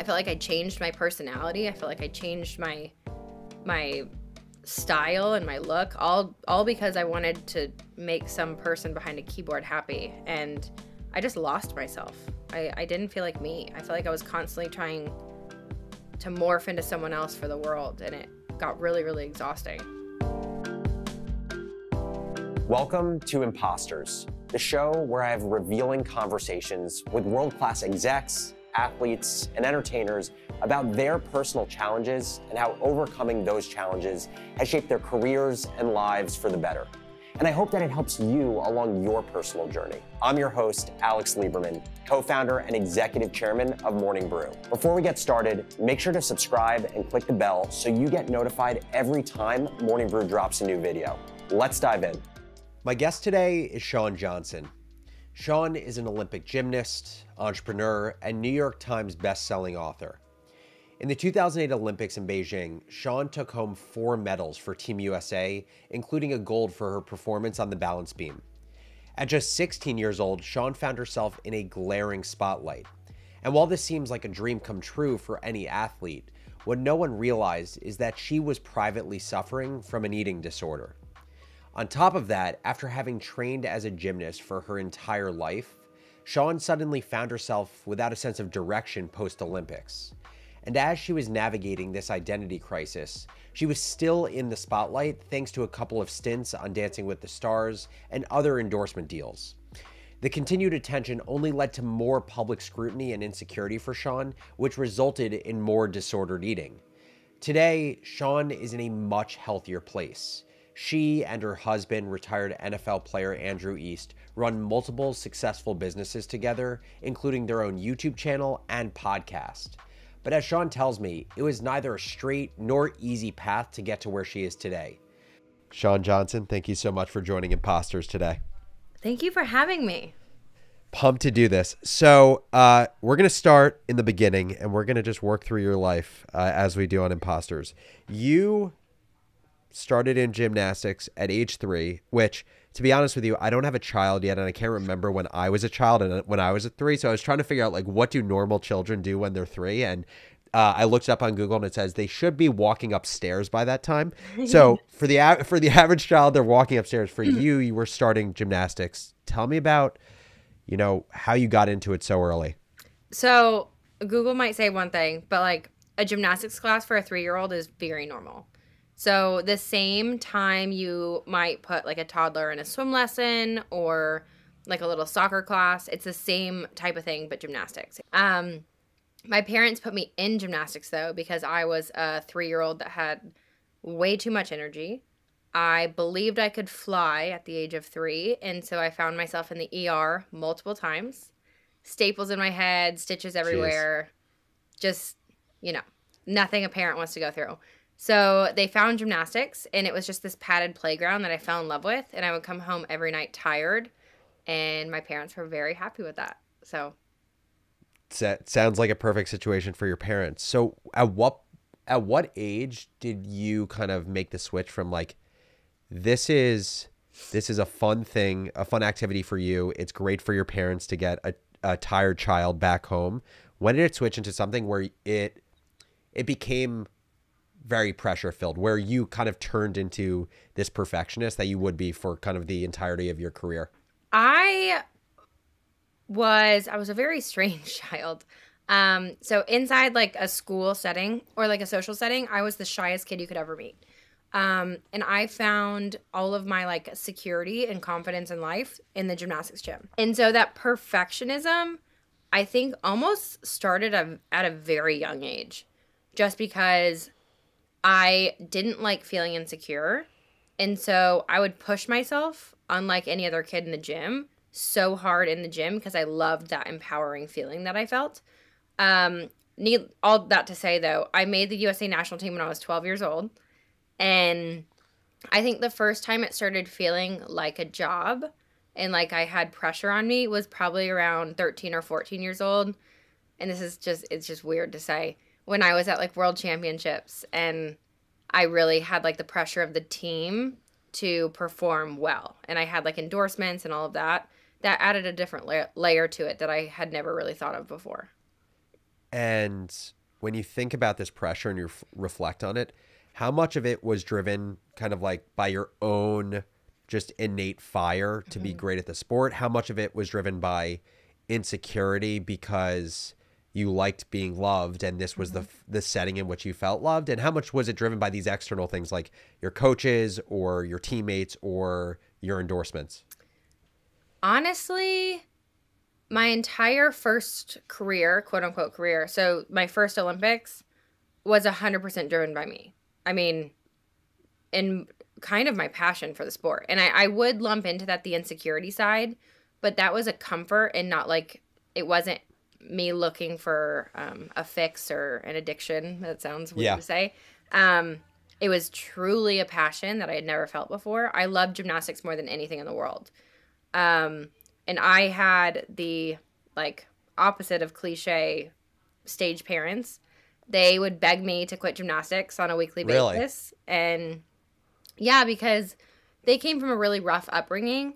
felt like I changed my personality. I felt like I changed my style and my look, all because I wanted to make some person behind a keyboard happy. And I just lost myself. I didn't feel like me. I felt like I was constantly trying to morph into someone else for the world, and it got really, really exhausting. Welcome to Imposters, the show where I have revealing conversations with world-class execs, athletes, and entertainers about their personal challenges and how overcoming those challenges has shaped their careers and lives for the better. And I hope that it helps you along your personal journey. I'm your host, Alex Lieberman, co-founder and executive chairman of Morning Brew. Before we get started, make sure to subscribe and click the bell so you get notified every time Morning Brew drops a new video. Let's dive in. My guest today is Shawn Johnson. Shawn is an Olympic gymnast, entrepreneur, and New York Times best-selling author. In the 2008 Olympics in Beijing, Shawn took home 4 medals for Team USA, including a gold for her performance on the balance beam. At just 16 years old, Shawn found herself in a glaring spotlight. And while this seems like a dream come true for any athlete, what no one realized is that she was privately suffering from an eating disorder. On top of that, after having trained as a gymnast for her entire life, Shawn suddenly found herself without a sense of direction post-Olympics. And as she was navigating this identity crisis, she was still in the spotlight thanks to a couple of stints on Dancing with the Stars and other endorsement deals. The continued attention only led to more public scrutiny and insecurity for Shawn, which resulted in more disordered eating. Today, Shawn is in a much healthier place. She and her husband, retired NFL player Andrew East, run multiple successful businesses together, including their own YouTube channel and podcast. But as Shawn tells me, it was neither a straight nor easy path to get to where she is today. Shawn Johnson, thank you so much for joining Imposters today. Thank you for having me. Pumped to do this. So we're going to start in the beginning, and we're going to just work through your life as we do on Imposters. You started in gymnastics at age 3, which, to be honest with you, I don't have a child yet, and I can't remember when I was a child and when I was at 3. So I was trying to figure out, like, what do normal children do when they're 3? And I looked up on Google, and it says they should be walking upstairs by that time. So for the average child, they're walking upstairs. For you were starting gymnastics. Tell me about, how you got into it so early. So Google might say one thing, but like a gymnastics class for a 3-year-old is very normal. So the same time you might put like a toddler in a swim lesson or like a little soccer class, it's the same type of thing, but gymnastics. My parents put me in gymnastics though, because I was a 3-year-old that had way too much energy. I believed I could fly at the age of 3. And so I found myself in the ER multiple times, staples in my head, stitches everywhere, just, nothing a parent wants to go through. So they found gymnastics, and it was just this padded playground that I fell in love with, and I would come home every night tired, and my parents were very happy with that. So sounds like a perfect situation for your parents. So at what age did you kind of make the switch from like, this is a fun thing, a fun activity for you, it's great for your parents to get a tired child back home? When did it switch into something where it became very pressure filled, where you kind of turned into this perfectionist that you would be for kind of the entirety of your career? I was a very strange child. So inside like a school setting or like a social setting, I was the shyest kid you could ever meet. And I found all of my like security and confidence in life in the gymnastics gym. And so that perfectionism, I think, almost started at a very young age, just because I didn't like feeling insecure. And so I would push myself, unlike any other kid in the gym, so hard in the gym because I loved that empowering feeling that I felt. Need all that to say, though, I made the USA national team when I was 12 years old. And I think the first time it started feeling like a job and like I had pressure on me was probably around 13 or 14 years old. And it's just weird to say. When I was at like world championships and I really had like the pressure of the team to perform well. And I had like endorsements and all of that. That added a different layer to it that I had never really thought of before. And when you think about this pressure and you reflect on it, how much of it was driven kind of like by your own just innate fire to be great at the sport? How much of it was driven by insecurity because you liked being loved and this was the setting in which you felt loved? And how much was it driven by these external things like your coaches or your teammates or your endorsements? Honestly, my entire first career, quote unquote career, so my first Olympics was 100% driven by me. I mean, and kind of my passion for the sport. And I would lump into that the insecurity side, but that was a comfort and not like, it wasn't me looking for a fix or an addiction. That sounds weird to say. It was truly a passion that I had never felt before. I love gymnastics more than anything in the world. And I had the like opposite of cliche stage parents. They would beg me to quit gymnastics on a weekly basis. And yeah, because they came from a really rough upbringing,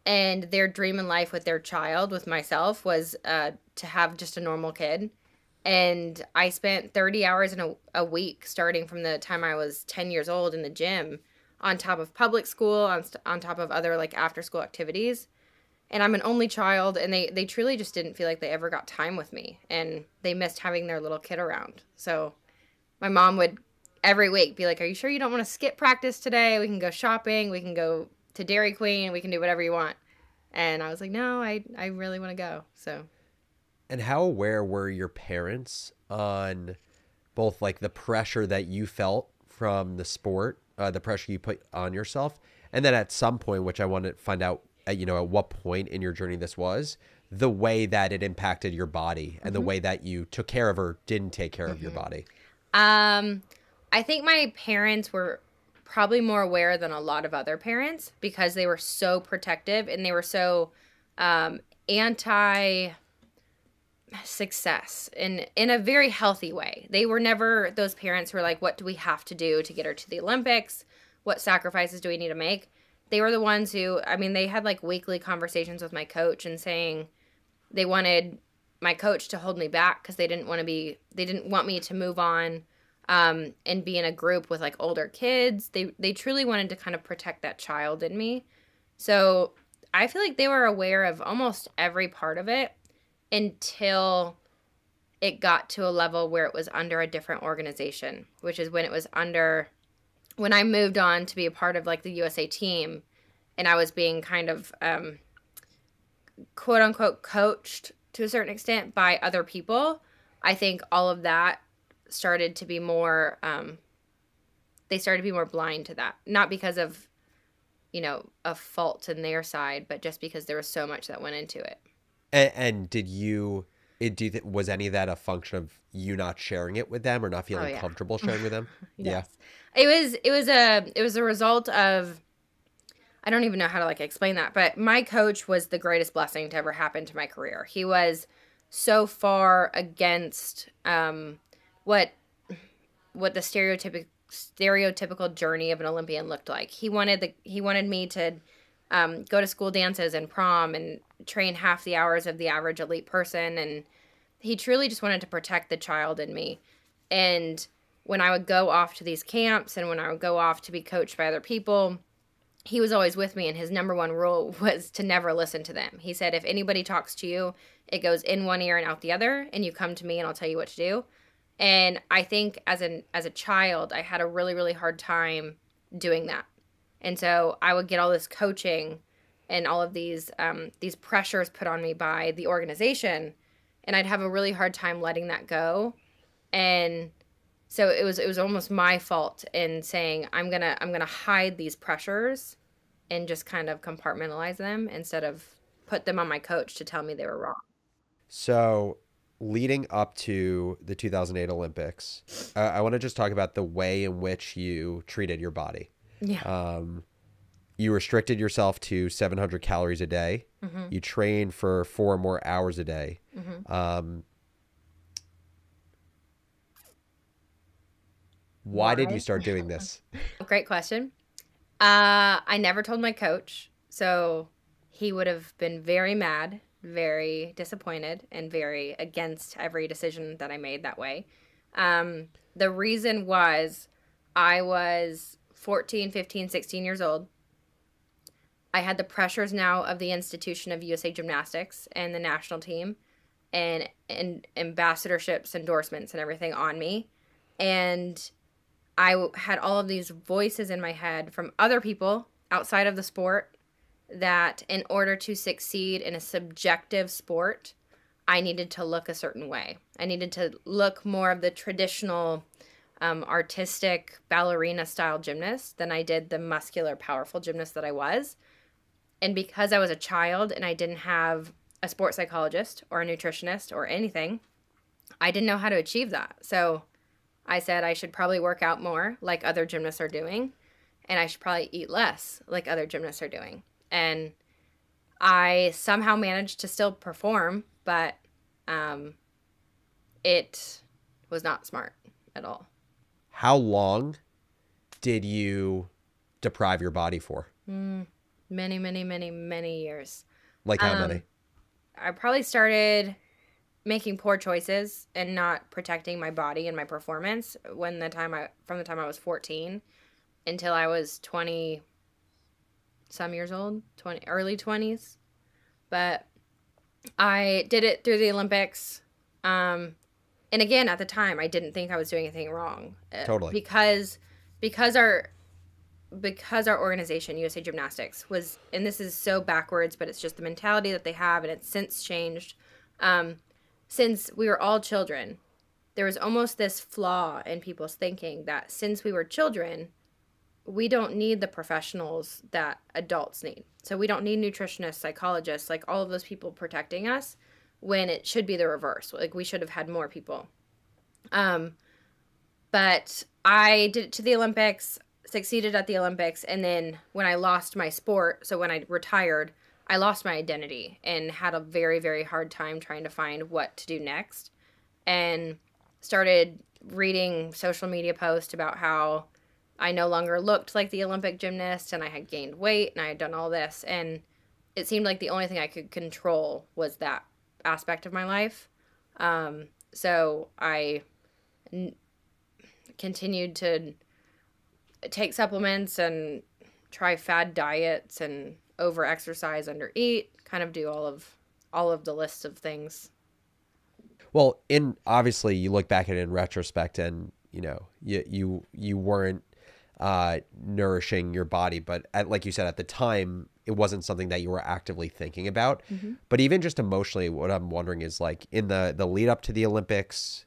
and their dream in life with their child, with myself, was to have just a normal kid. And I spent 30 hours in a week starting from the time I was 10 years old in the gym, on top of public school, on top of other like after school activities. And I'm an only child, and they truly just didn't feel like they ever got time with me, and they missed having their little kid around. So my mom would every week be like, "Are you sure you don't want to skip practice today? We can go shopping, we can go to Dairy Queen, we can do whatever you want." And I was like, "No, I really want to go." So. And how aware were your parents on both like the pressure that you felt from the sport, the pressure you put on yourself, and then at some point, which I want to find out, at what point in your journey this was, the way that it impacted your body and the way that you took care of or didn't take care of your body? I think my parents were probably more aware than a lot of other parents, because they were so protective and they were so anti success in a very healthy way. They were never those parents who were like, what do we have to do to get her to the Olympics? What sacrifices do we need to make? They were the ones who, I mean, they had like weekly conversations with my coach and saying they wanted my coach to hold me back because they didn't want me to move on and be in a group with like older kids. They truly wanted to kind of protect that child in me. So I feel like they were aware of almost every part of it until it got to a level where it was under a different organization, which is when I moved on to be a part of like the USA team, and I was being kind of quote unquote coached to a certain extent by other people. I think all of that started to be more, they started to be more blind to that. Not because of, a fault in their side, but just because there was so much that went into it. And was any of that a function of you not sharing it with them or not feeling comfortable sharing with them? Yes. Yeah. It was a result of, I don't even know how to like explain that, but my coach was the greatest blessing to ever happen to my career. He was so far against what the stereotypical journey of an Olympian looked like. He wanted me to go to school dances and prom and train half the hours of the average elite person, and he truly just wanted to protect the child in me. And when I would go off to these camps and when I would go off to be coached by other people, he was always with me, and his number one rule was to never listen to them. He said, if anybody talks to you, it goes in one ear and out the other, and you come to me and I'll tell you what to do. And I think as a child, I had a really, really hard time doing that. And so I would get all this coaching and all of these pressures put on me by the organization, and I'd have a really hard time letting that go. And so it was almost my fault in saying I'm gonna hide these pressures and just kind of compartmentalize them instead of put them on my coach to tell me they were wrong. So leading up to the 2008 Olympics, I want to just talk about the way in which you treated your body. Yeah. You restricted yourself to 700 calories a day. Mm-hmm. You trained for 4 more hours a day. Mm-hmm. Why did you start doing this? Great question. I never told my coach, so he would have been very mad, very disappointed, and very against every decision that I made that way. The reason was I was 14, 15, 16 years old. I had the pressures now of the institution of USA Gymnastics and the national team and ambassadorships, endorsements, and everything on me. And I had all of these voices in my head from other people outside of the sport that in order to succeed in a subjective sport, I needed to look a certain way. I needed to look more of the traditional artistic ballerina style gymnast than I did the muscular, powerful gymnast that I was. And because I was a child and I didn't have a sports psychologist or a nutritionist or anything, I didn't know how to achieve that. So I said I should probably work out more like other gymnasts are doing, and I should probably eat less like other gymnasts are doing. And I somehow managed to still perform, but it was not smart at all. How long did you deprive your body for? Many, many, many, many years. Like how many? I probably started making poor choices and not protecting my body and my performance from the time I was 14 until I was 20 some years old, early 20s. But I did it through the Olympics. And again, at the time, I didn't think I was doing anything wrong. Totally. Because our organization, USA Gymnastics, was, and this is so backwards, but it's just the mentality that they have, and it's since changed. Since we were all children, there was almost this flaw in people's thinking that since we were children, we don't need the professionals that adults need. So we don't need nutritionists, psychologists, like all of those people protecting us, when it should be the reverse. Like we should have had more people. But I did it to the Olympics, succeeded at the Olympics, and then when I lost my sport, so when I retired, I lost my identity and had a very, very hard time trying to find what to do next, and started reading social media posts about how I no longer looked like the Olympic gymnast and I had gained weight and I had done all this, and it seemed like the only thing I could control was that aspect of my life. So I continued to take supplements and try fad diets and over exercise, under eat, kind of do all of the lists of things. Well, obviously you look back at it in retrospect and you weren't nourishing your body, but like you said, at the time it wasn't something that you were actively thinking about. Mm-hmm. But even just emotionally, what I'm wondering is, like, in the lead up to the Olympics,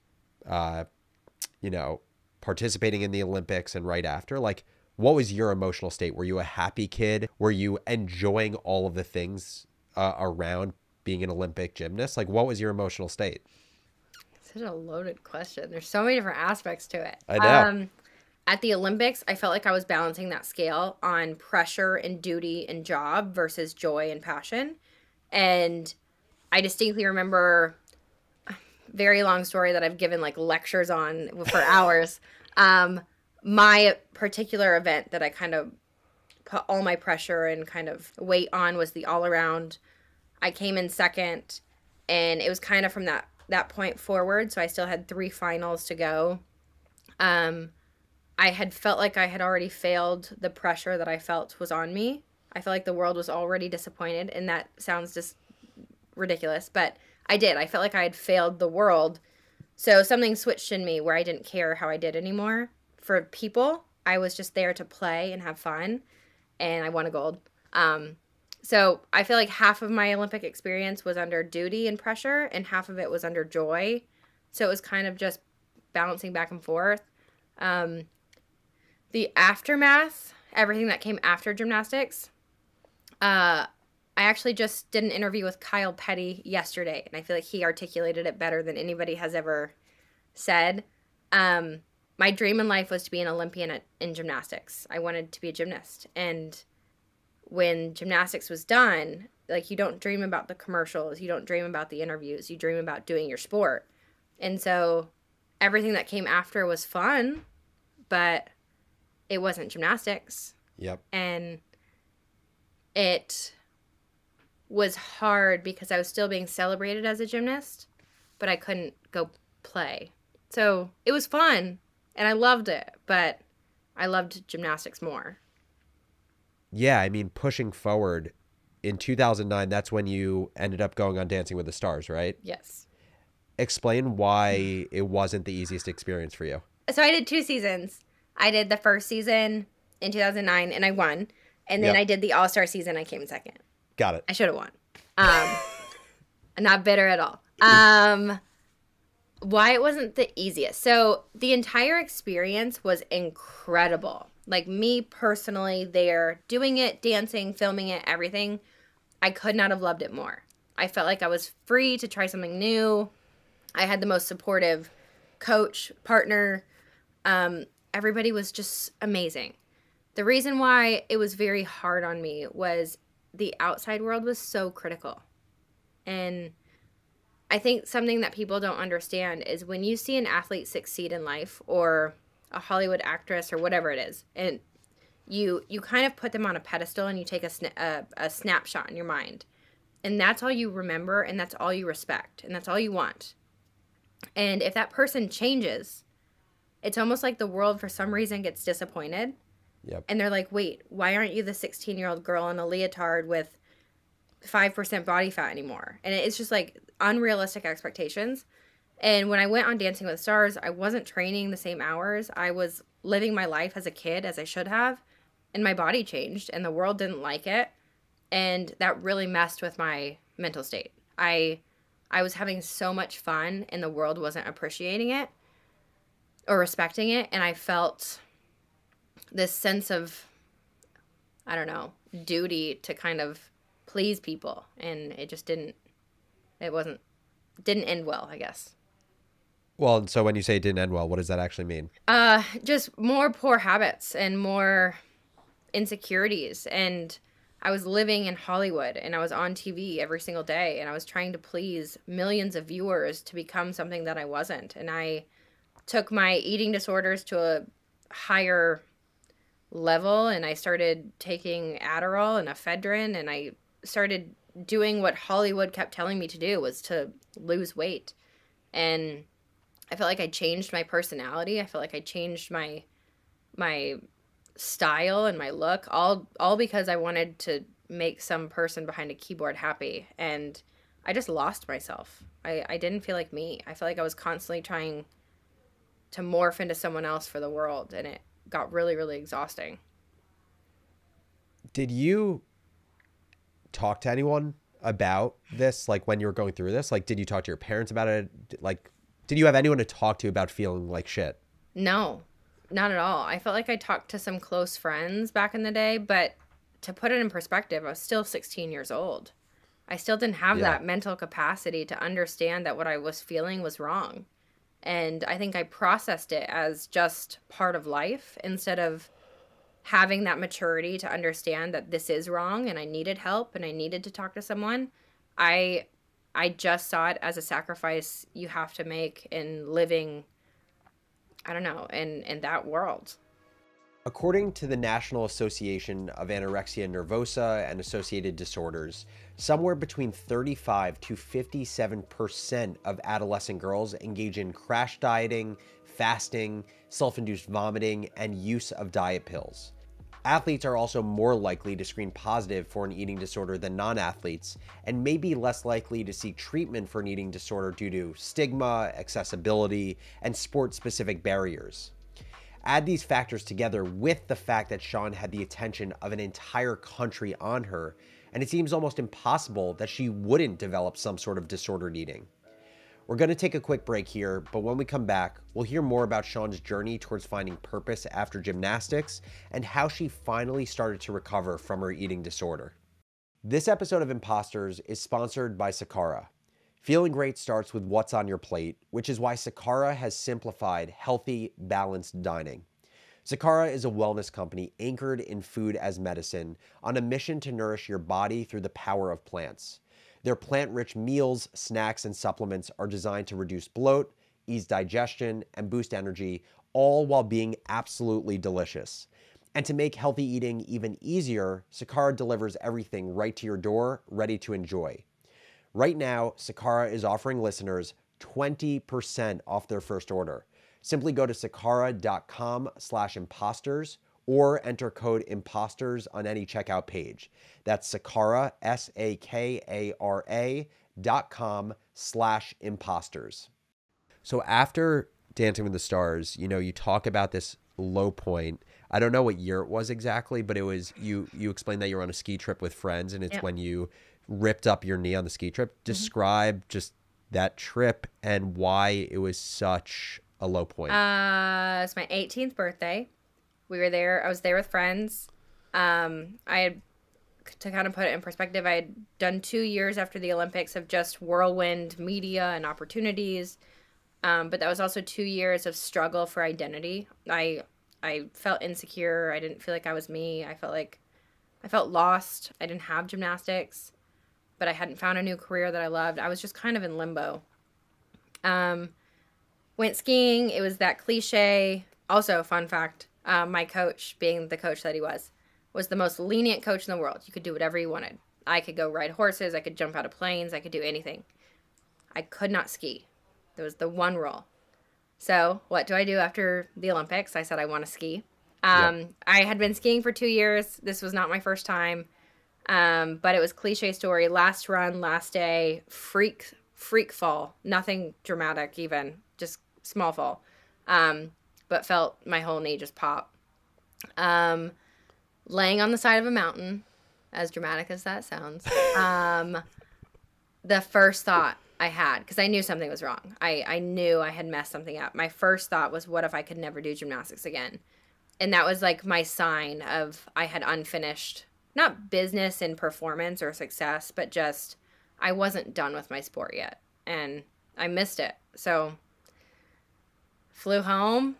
participating in the Olympics and right after, like, what was your emotional state? Were you a happy kid? Were you enjoying all of the things around being an Olympic gymnast? Like, what was your emotional state? Such a loaded question. There's so many different aspects to it. I know. At the Olympics, I felt like I was balancing that scale on pressure and duty and job versus joy and passion. And I distinctly remember, very long story that I've given like lectures on for hours. My particular event that I kind of put all my pressure and kind of weight on was the all around. I came in second, and it was kind of from that point forward. So I still had 3 finals to go. I had felt like I had already failed the pressure that I felt was on me. I felt like the world was already disappointed, and that sounds just ridiculous, but I did. I felt like I had failed the world. So something switched in me where I didn't care how I did anymore. For people, I was just there to play and have fun, and I won a gold. So I feel like half of my Olympic experience was under duty and pressure, and half of it was under joy. So it was kind of just balancing back and forth. The aftermath, everything that came after gymnastics, I actually just did an interview with Kyle Petty yesterday, and I feel like he articulated it better than anybody has ever said. My dream in life was to be an Olympian in gymnastics. I wanted to be a gymnast. And when gymnastics was done, like, you don't dream about the commercials. You don't dream about the interviews. You dream about doing your sport. And so everything that came after was fun, but it wasn't gymnastics. Yep. And it was hard because I was still being celebrated as a gymnast, but I couldn't go play. So it was fun and I loved it, but I loved gymnastics more. Yeah, I mean, pushing forward in 2009, that's when you ended up going on Dancing with the Stars, right? Yes. Explain why it wasn't the easiest experience for you. So I did 2 seasons. I did the first season in 2009 and I won. And then Yep. I did the All-Star season. I came second. Got it. I should have won. I'm not bitter at all. Why it wasn't the easiest. So the entire experience was incredible. Like me personally there, doing it, dancing, filming it, everything, I could not have loved it more. I felt like I was free to try something new. I had the most supportive coach, partner. Everybody was just amazing. The reason why it was very hard on me was the outside world was so critical. And I think something that people don't understand is when you see an athlete succeed in life or a Hollywood actress or whatever it is, and you kind of put them on a pedestal and you take a snapshot in your mind. And that's all you remember and that's all you respect and that's all you want. And if that person changes, it's almost like the world for some reason gets disappointed. Yep. And they're like, wait, why aren't you the 16-year-old girl in a leotard with 5% body fat anymore? And it's just like unrealistic expectations. And when I went on Dancing with the Stars, I wasn't training the same hours. I was living my life as a kid as I should have. And my body changed and the world didn't like it. And that really messed with my mental state. I was having so much fun and the world wasn't appreciating it or respecting it. And I felt this sense of, I don't know, duty to kind of please people. And it just didn't end well, I guess. Well, and so when you say it didn't end well, what does that actually mean? Just more poor habits and more insecurities. And I was living in Hollywood and I was on TV every single day and I was trying to please millions of viewers to become something that I wasn't. And I took my eating disorders to a higher level and I started taking Adderall and ephedrine and I started doing what Hollywood kept telling me to do, was to lose weight. And I felt like I changed my personality. I felt like I changed my style and my look, all because I wanted to make some person behind a keyboard happy. And I just lost myself. I didn't feel like me. I felt like I was constantly trying to morph into someone else for the world, and it got really, really exhausting. Did you talk to anyone about this, like when you were going through this? Like, did you talk to your parents about it? Like, did you have anyone to talk to about feeling like shit? No, not at all. I felt like I talked to some close friends back in the day, but to put it in perspective, I was still 16 years old. I still didn't have that mental capacity to understand that what I was feeling was wrong. And I think I processed it as just part of life instead of having that maturity to understand that this is wrong and I needed help and I needed to talk to someone. I just saw it as a sacrifice you have to make in living, I don't know, in that world. According to the National Association of Anorexia Nervosa and Associated Disorders, somewhere between 35 to 57% of adolescent girls engage in crash dieting, fasting, self-induced vomiting, and use of diet pills. Athletes are also more likely to screen positive for an eating disorder than non-athletes, and may be less likely to seek treatment for an eating disorder due to stigma, accessibility, and sport-specific barriers. Add these factors together with the fact that Shawn had the attention of an entire country on her, and it seems almost impossible that she wouldn't develop some sort of disordered eating. We're going to take a quick break here, but when we come back, we'll hear more about Shawn's journey towards finding purpose after gymnastics and how she finally started to recover from her eating disorder. This episode of Imposters is sponsored by Sakara. Feeling great starts with what's on your plate, which is why Sakara has simplified healthy, balanced dining. Sakara is a wellness company anchored in food as medicine on a mission to nourish your body through the power of plants. Their plant-rich meals, snacks, and supplements are designed to reduce bloat, ease digestion, and boost energy, all while being absolutely delicious. And to make healthy eating even easier, Sakara delivers everything right to your door, ready to enjoy. Right now, Sakara is offering listeners 20% off their first order. Simply go to sakara.com/imposters or enter code imposters on any checkout page. That's Sakara, SAKARA.com/imposters. So after Dancing with the Stars, you know, you talk about this low point. I don't know what year it was exactly, but it was you explained that you were on a ski trip with friends, and it's when you ripped up your knee on the ski trip. Describe just that trip and why it was such a low point. It's my 18th birthday. We were there. I was there with friends. I had, to kind of put it in perspective, I had done 2 years after the Olympics of just whirlwind media and opportunities. But that was also 2 years of struggle for identity. I felt insecure. I didn't feel like I was me. I felt lost. I didn't have gymnastics, but I hadn't found a new career that I loved. I was just kind of in limbo. Went skiing. It was that cliche. Also, fun fact, my coach, being the coach that he was the most lenient coach in the world. You could do whatever you wanted. I could go ride horses. I could jump out of planes. I could do anything. I could not ski. There was the one rule. So what do I do after the Olympics? I said I want to ski. I had been skiing for 2 years. This was not my first time. But it was cliche story. Last run, last day, freak fall. Nothing dramatic even. Just small fall. But felt my whole knee just pop. Laying on the side of a mountain, as dramatic as that sounds, the first thought I had, because I knew something was wrong. I knew I had messed something up. My first thought was, what if I could never do gymnastics again? And that was like my sign of I had unfinished, not business and performance or success, but just I wasn't done with my sport yet. And I missed it. So flew home,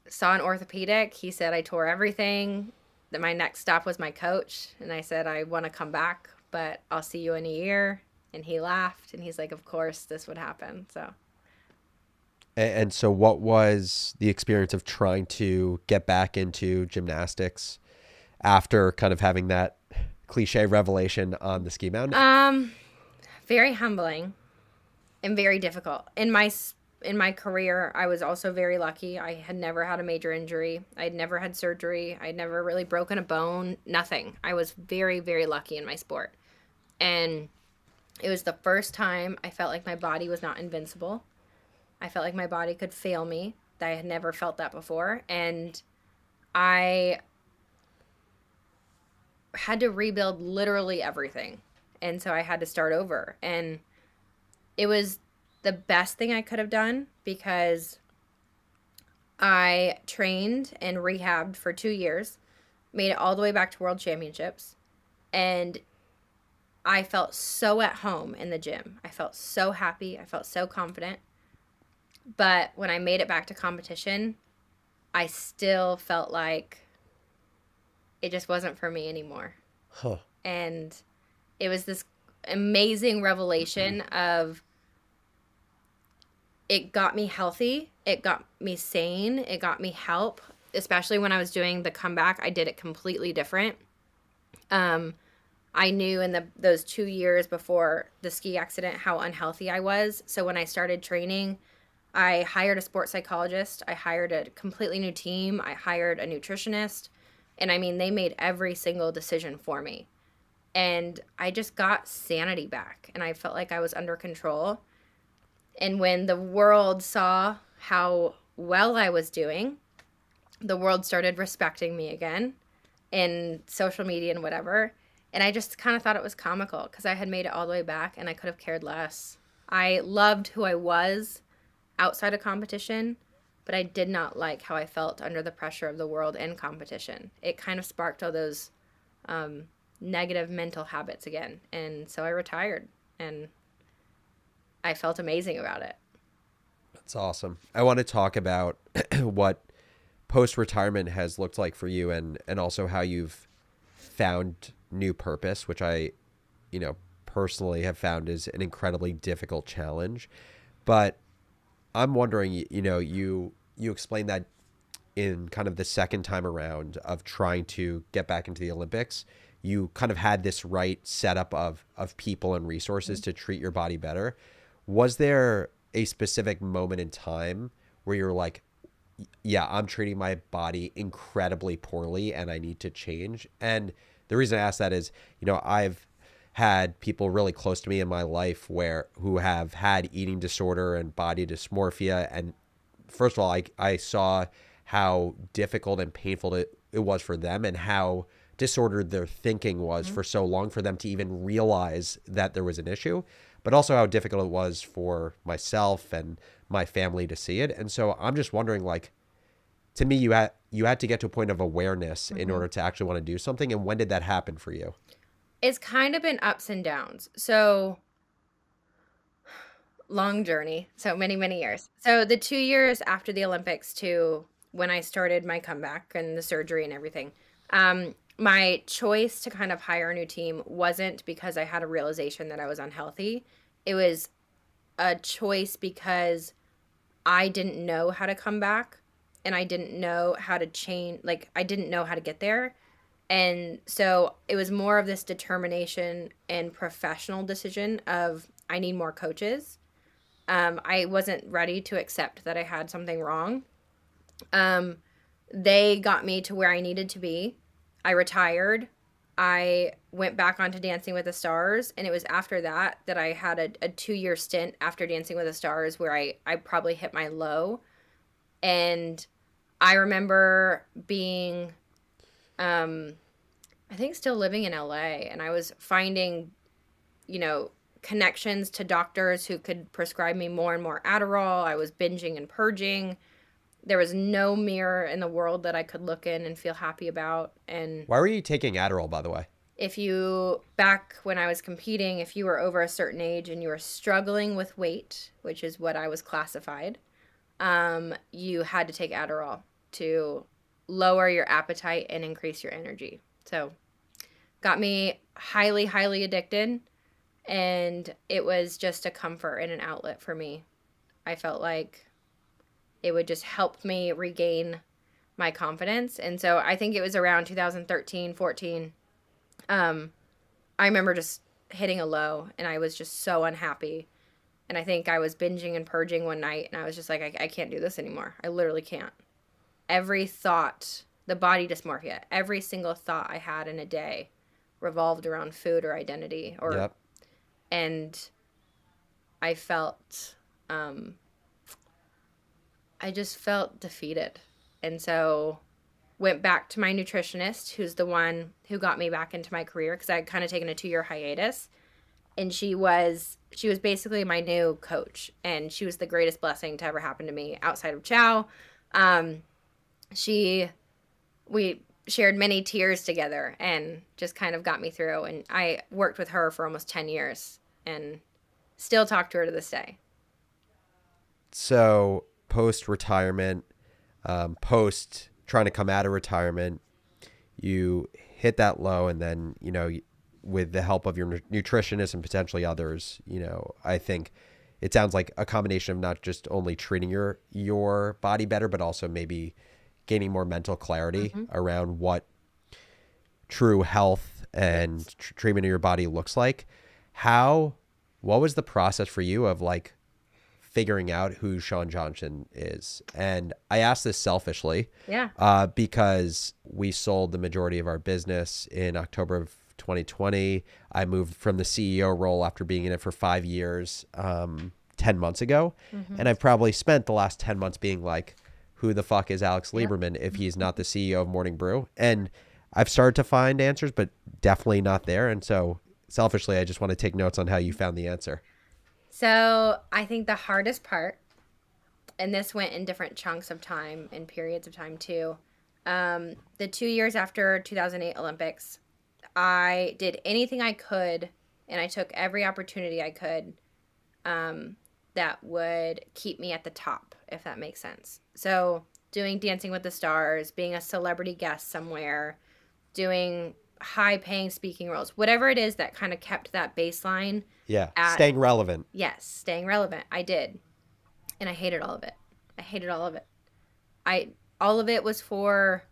saw an orthopedic. He said I tore everything. That my next stop was my coach. And I said, I want to come back, but I'll see you in a year. And he laughed, and he's like, of course this would happen. So. And so what was the experience of trying to get back into gymnastics after kind of having that cliche revelation on the ski mountain? Very humbling and very difficult. In my career, I was also very lucky. I had never had a major injury. I had never had surgery. I had never really broken a bone, nothing. I was very, very lucky in my sport. And it was the first time I felt like my body was not invincible. I felt like my body could fail me. I had never felt that before. And I had to rebuild literally everything. And so I had to start over. And it was the best thing I could have done because I trained and rehabbed for 2 years, made it all the way back to World Championships, and I felt so at home in the gym. I felt so happy. I felt so confident. But when I made it back to competition, I still felt like it just wasn't for me anymore. Huh. And it was this amazing revelation of it got me healthy. It got me sane. It got me help, especially when I was doing the comeback. I did it completely different. I knew in those 2 years before the ski accident how unhealthy I was. So when I started training, I hired a sports psychologist. I hired a completely new team. I hired a nutritionist. And I mean, they made every single decision for me. And I just got sanity back. And I felt like I was under control. And when the world saw how well I was doing, the world started respecting me again in social media and whatever. And I just kind of thought it was comical because I had made it all the way back and I could have cared less. I loved who I was outside of competition, but I did not like how I felt under the pressure of the world and competition. It kind of sparked all those negative mental habits again. And so I retired and I felt amazing about it. That's awesome. I want to talk about what post-retirement has looked like for you and also how you've found new purpose, which I, personally have found is an incredibly difficult challenge. But I'm wondering, you explained that in kind of the second time around of trying to get back into the Olympics, you kind of had this right setup of people and resources to treat your body better. Was there a specific moment in time where you're like, yeah, I'm treating my body incredibly poorly and I need to change? And the reason I ask that is, you know, I've had people really close to me in my life who have had eating disorder and body dysmorphia. And first of all, I saw how difficult and painful it was for them, and how disordered their thinking was for so long for them to even realize that there was an issue, but also how difficult it was for myself and my family to see it. And so I'm just wondering, like, to me, you had to get to a point of awareness in order to actually want to do something. And when did that happen for you? It's kind of been ups and downs. So long journey. So many, many years. So the 2 years after the Olympics to when I started my comeback and the surgery and everything, my choice to kind of hire a new team wasn't because I had a realization that I was unhealthy. It was a choice because I didn't know how to come back, and I didn't know how to change. Like, I didn't know how to get there. And so it was more of this determination and professional decision of, I need more coaches. I wasn't ready to accept that I had something wrong. They got me to where I needed to be. I retired. I went back onto Dancing with the Stars, and it was after that that I had a 2-year stint after Dancing with the Stars where I probably hit my low. And I remember being, I think, still living in LA, and I was finding, you know, connections to doctors who could prescribe me more and more Adderall. I was binging and purging. There was no mirror in the world that I could look in and feel happy about. And Why were you taking Adderall, by the way? if you, back when I was competing, if you were over a certain age and you were struggling with weight, which is what I was classified, you had to take Adderall to lower your appetite and increase your energy. So got me highly, highly addicted. And it was just a comfort and an outlet for me. I felt like it would just help me regain my confidence. And so I think it was around 2013, 14. I remember just hitting a low, and I was just so unhappy. And I think I was binging and purging one night, and I was just like, I can't do this anymore. I literally can't. Every thought, the body dysmorphia, every single thought I had in a day revolved around food or identity. Yep. And I felt, I just felt defeated. And so went back to my nutritionist, who's the one who got me back into my career, because I had kind of taken a 2-year hiatus. And she was basically my new coach, and she was the greatest blessing to ever happen to me outside of Chow. We shared many tears together and just kind of got me through. And I worked with her for almost 10 years and still talk to her to this day. So post-retirement, post trying to come out of retirement, you hit that low, and then, you know, with the help of your nutritionist and potentially others, you know, I think it sounds like a combination of not just only treating your body better, but also maybe gaining more mental clarity around what true health and treatment of your body looks like. What was the process for you of like figuring out who Shawn Johnson is? And I ask this selfishly, because we sold the majority of our business in October of 2020. I moved from the CEO role after being in it for 5 years, 10 months ago. And I've probably spent the last 10 months being like, who the fuck is Alex Lieberman if he's not the CEO of Morning Brew? And I've started to find answers, but definitely not there. And so selfishly, I just want to take notes on how you found the answer. So I think the hardest part, and this went in different chunks of time and periods of time too, the 2 years after 2008 Olympics, I did anything I could, and I took every opportunity I could that would keep me at the top, if that makes sense. So doing Dancing with the Stars, being a celebrity guest somewhere, doing high-paying speaking roles, whatever it is that kind of kept that baseline. Yeah, staying relevant. Yes, staying relevant. I did. And I hated all of it. I hated all of it. All of it was for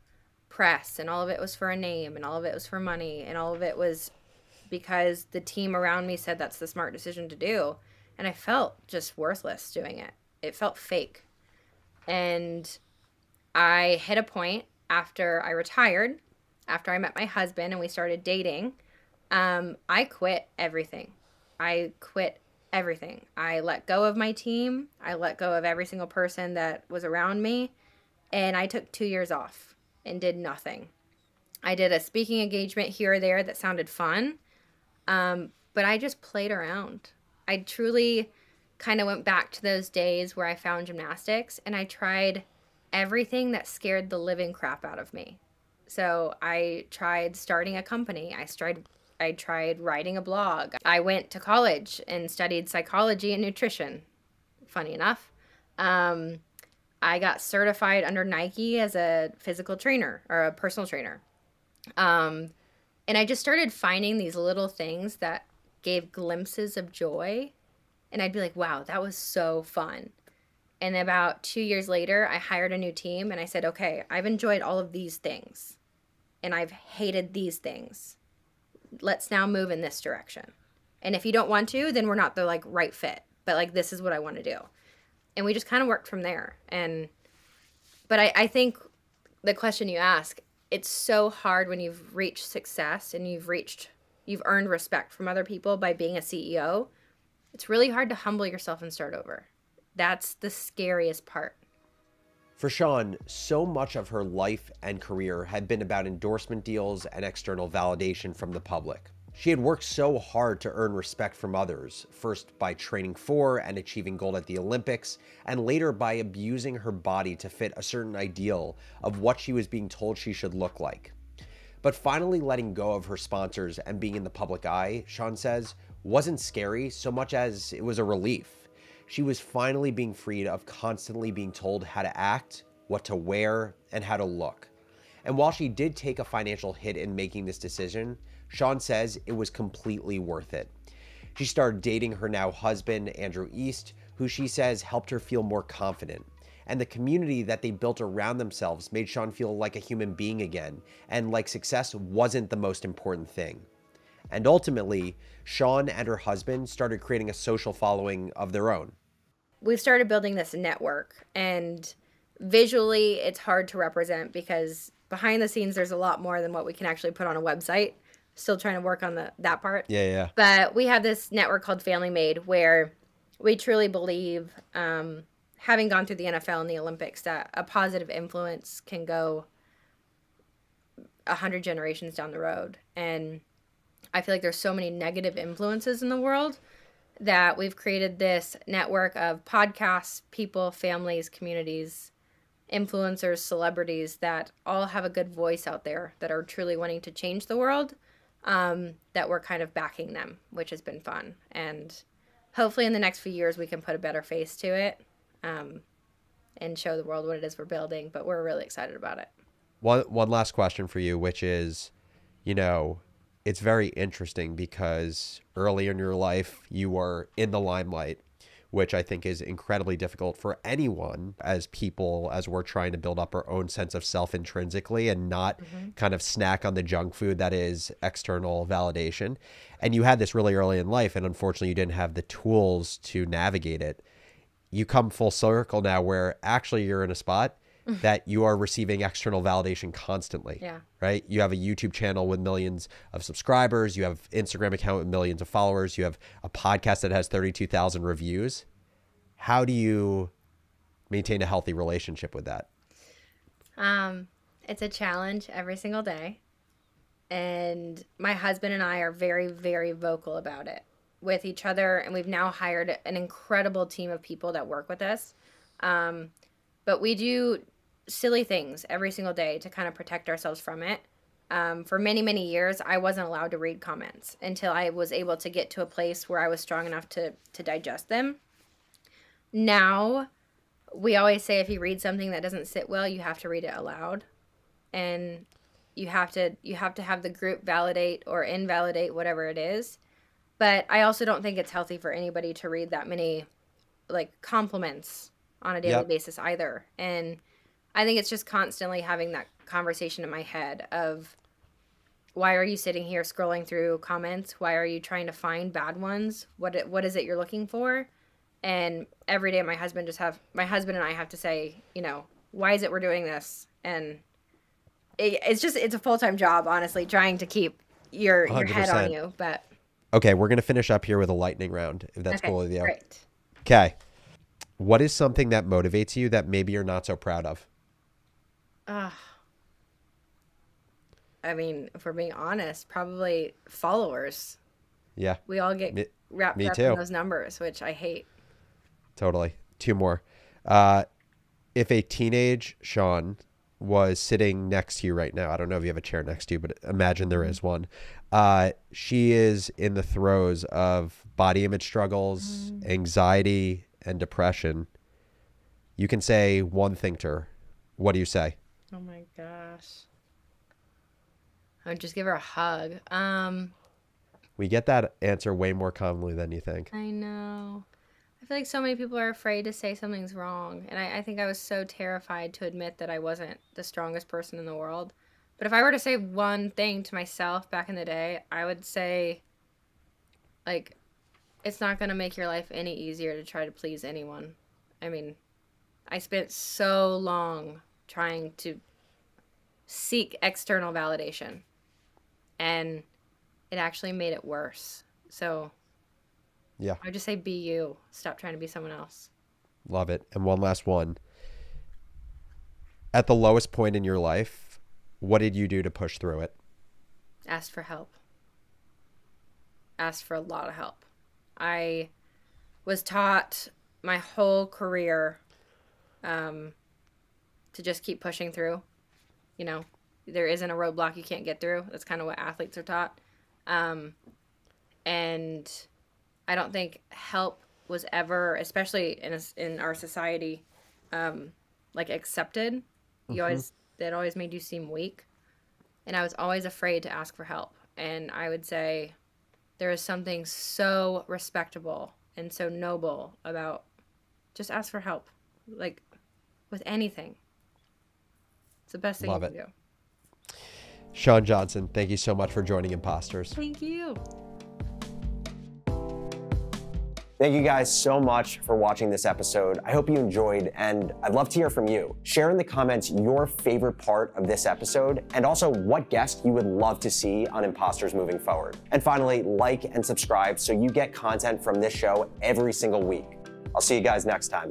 press, and all of it was for a name, and all of it was for money, and all of it was because the team around me said that's the smart decision to do. and I felt just worthless doing it. It felt fake. And I hit a point after I retired, after I met my husband and we started dating. I quit everything. I quit everything. I let go of my team. I let go of every single person that was around me. And I took 2 years off and did nothing. I did a speaking engagement here or there that sounded fun. But I just played around. I truly kind of went back to those days where I found gymnastics, and I tried everything that scared the living crap out of me. So I tried starting a company. I tried writing a blog. I went to college and studied psychology and nutrition. Funny enough. I got certified under Nike as a physical trainer or a personal trainer. And I just started finding these little things that gave glimpses of joy. And I'd be like, wow, that was so fun. And about 2 years later, I hired a new team and I said, okay, I've enjoyed all of these things and I've hated these things. Let's now move in this direction. And if you don't want to, then we're not the like right fit. But like, this is what I want to do. And we just kind of worked from there. But I think the question you ask, it's so hard when you've reached success and you've earned respect from other people by being a CEO. It's really hard to humble yourself and start over. That's the scariest part. For Shawn, so much of her life and career had been about endorsement deals and external validation from the public. She had worked so hard to earn respect from others, first by training for and achieving gold at the Olympics, and later by abusing her body to fit a certain ideal of what she was being told she should look like. But finally letting go of her sponsors and being in the public eye, Shawn says, wasn't scary so much as it was a relief. She was finally being freed of constantly being told how to act, what to wear, and how to look. And while she did take a financial hit in making this decision, Shawn says it was completely worth it. She started dating her now husband, Andrew East, who she says helped her feel more confident. And the community that they built around themselves made Shawn feel like a human being again, and like success wasn't the most important thing. And ultimately, Shawn and her husband started creating a social following of their own. We've started building this network, and visually it's hard to represent because behind the scenes there's a lot more than what we can actually put on a website. Still trying to work on that part. Yeah. But we have this network called Family Made where we truly believe, having gone through the NFL and the Olympics, that a positive influence can go 100 generations down the road. And I feel like there's so many negative influences in the world that we've created this network of podcasts, people, families, communities, influencers, celebrities that all have a good voice out there that are truly wanting to change the world, that we're kind of backing them, which has been fun. And hopefully in the next few years we can put a better face to it, and show the world what it is we're building. But we're really excited about it. One last question for you, which is, it's very interesting because early in your life, you were in the limelight, which I think is incredibly difficult for anyone as people, as we're trying to build up our own sense of self intrinsically and not kind of snack on the junk food that is external validation. And you had this really early in life, and unfortunately you didn't have the tools to navigate it. You come full circle now where actually you're in a spot that you are receiving external validation constantly. Yeah. Right? You have a YouTube channel with millions of subscribers. You have Instagram account with millions of followers. You have a podcast that has 32,000 reviews. How do you maintain a healthy relationship with that? It's a challenge every single day. And my husband and I are very, very vocal about it with each other. And we've now hired an incredible team of people that work with us. But we do silly things every single day to kind of protect ourselves from it. For many, many years, I wasn't allowed to read comments until I was able to get to a place where I was strong enough to digest them. Now, we always say if you read something that doesn't sit well, you have to read it aloud. And you have to have the group validate or invalidate whatever it is. But I also don't think it's healthy for anybody to read that many compliments on a daily basis either. And I think it's just constantly having that conversation in my head of, why are you sitting here scrolling through comments? Why are you trying to find bad ones? What is it you're looking for? And every day my husband and I have to say, you know, why is it we're doing this? And it's a full-time job, honestly, trying to keep your head on you. But okay, we're going to finish up here with a lightning round, if that's cool with you. Great. Okay. What is something that motivates you that maybe you're not so proud of? I mean, if we're being honest, probably followers. Yeah. We all get wrapped up in those numbers, which I hate. Totally. Two more. If a teenage Shawn was sitting next to you right now, I don't know if you have a chair next to you, but imagine there is one. She is in the throes of body image struggles, anxiety, and depression. You can say one thing to her. What do you say? Oh my gosh. I would just give her a hug. We get that answer way more commonly than you think. I know. I feel like so many people are afraid to say something's wrong. And I think I was so terrified to admit that I wasn't the strongest person in the world. But if I were to say one thing to myself back in the day, I would say, like, it's not going to make your life any easier to try to please anyone. I mean, I spent so long trying to seek external validation. And it actually made it worse. So yeah, I would just say be you. Stop trying to be someone else. Love it. And one last one. At the lowest point in your life, what did you do to push through it? Ask for help. Ask for a lot of help. I was taught my whole career to just keep pushing through. You know, there isn't a roadblock you can't get through. That's kind of what athletes are taught. And I don't think help was ever, especially in our society, like accepted. It always made you seem weak. And I was always afraid to ask for help. And I would say there is something so respectable and so noble about just ask for help, like with anything. It's the best thing you can do. Shawn Johnson, thank you so much for joining Imposters. Thank you. Thank you guys so much for watching this episode. I hope you enjoyed, and I'd love to hear from you. Share in the comments your favorite part of this episode, and also what guest you would love to see on Imposters moving forward. And finally, like and subscribe so you get content from this show every single week. I'll see you guys next time.